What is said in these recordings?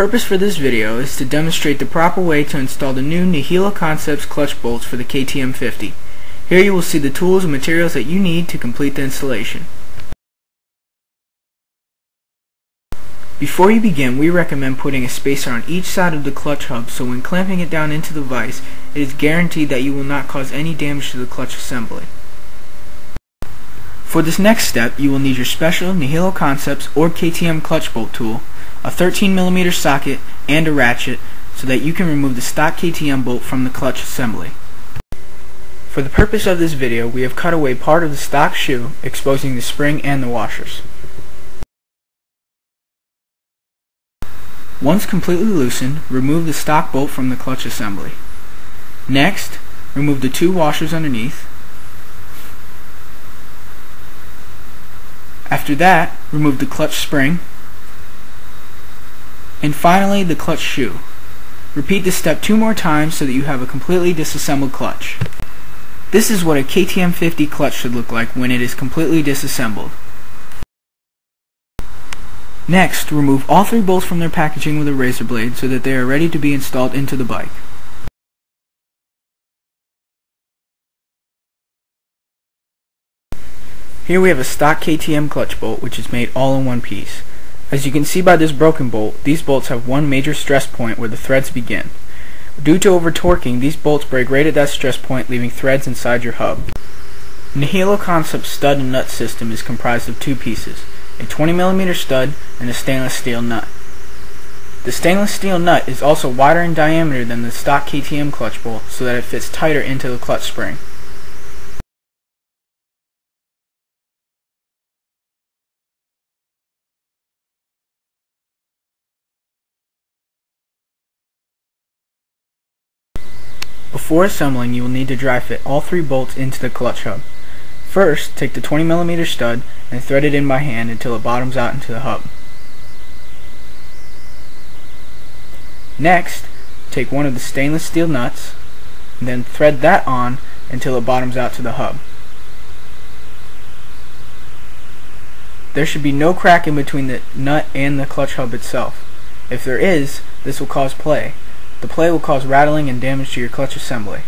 purpose for this video is to demonstrate the proper way to install the new Nihilo Concepts clutch bolts for the KTM 50. Here you will see the tools and materials that you need to complete the installation. Before you begin, we recommend putting a spacer on each side of the clutch hub so when clamping it down into the vise, it is guaranteed that you will not cause any damage to the clutch assembly. For this next step, you will need your special Nihilo Concepts or KTM clutch bolt tool, a 13mm socket, and a ratchet so that you can remove the stock KTM bolt from the clutch assembly. For the purpose of this video, we have cut away part of the stock shoe, exposing the spring and the washers. Once completely loosened, remove the stock bolt from the clutch assembly. Next, remove the two washers underneath. After that, remove the clutch spring. And finally, the clutch shoe. Repeat this step 2 more times so that you have a completely disassembled clutch. This is what a KTM 50 clutch should look like when it is completely disassembled. Next, remove all 3 bolts from their packaging with a razor blade so that they are ready to be installed into the bike. Here we have a stock KTM clutch bolt which is made all in one piece. As you can see by this broken bolt, these bolts have one major stress point where the threads begin. Due to over-torquing, these bolts break right at that stress point, leaving threads inside your hub. Nihilo Concepts stud and nut system is comprised of 2 pieces, a 20mm stud and a stainless steel nut. The stainless steel nut is also wider in diameter than the stock KTM clutch bolt so that it fits tighter into the clutch spring. Before assembling, you will need to dry fit all 3 bolts into the clutch hub. First, take the 20mm stud and thread it in by hand until it bottoms out into the hub. Next, take one of the stainless steel nuts and then thread that on until it bottoms out to the hub. There should be no crack in between the nut and the clutch hub itself. If there is, this will cause play. The play will cause rattling and damage to your clutch assembly.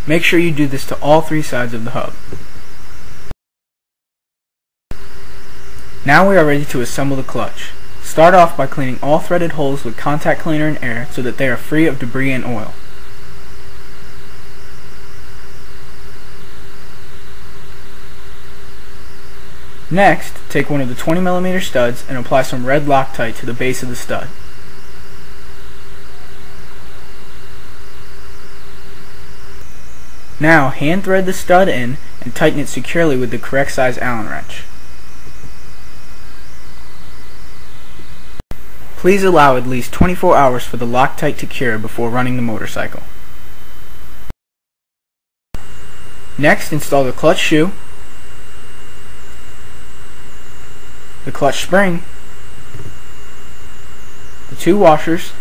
Make sure you do this to all 3 sides of the hub. Now we are ready to assemble the clutch. Start off by cleaning all threaded holes with contact cleaner and air so that they are free of debris and oil. Next, take one of the 20mm studs and apply some red Loctite to the base of the stud. Now, hand thread the stud in and tighten it securely with the correct size Allen wrench. Please allow at least 24 hours for the Loctite to cure before running the motorcycle. Next, install the clutch shoe, the clutch spring, the 2 washers,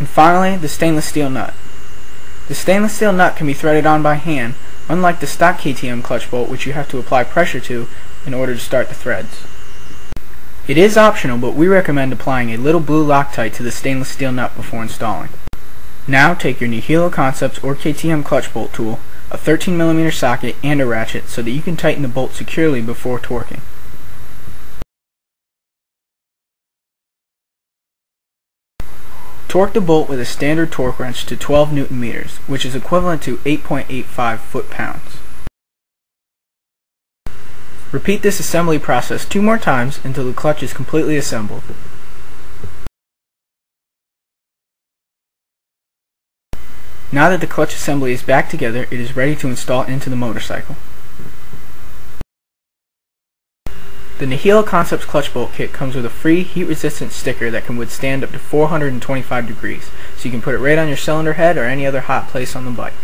and finally the stainless steel nut. The stainless steel nut can be threaded on by hand, unlike the stock KTM clutch bolt which you have to apply pressure to in order to start the threads. It is optional, but we recommend applying a little blue Loctite to the stainless steel nut before installing. Now take your Nihilo Concepts or KTM clutch bolt tool, a 13mm socket, and a ratchet so that you can tighten the bolt securely before torquing. Torque the bolt with a standard torque wrench to 12 Nm, which is equivalent to 8.85 foot-pounds. Repeat this assembly process 2 more times until the clutch is completely assembled. Now that the clutch assembly is back together, it is ready to install into the motorcycle. The Nihilo Concepts clutch bolt kit comes with a free heat-resistant sticker that can withstand up to 425 degrees, so you can put it right on your cylinder head or any other hot place on the bike.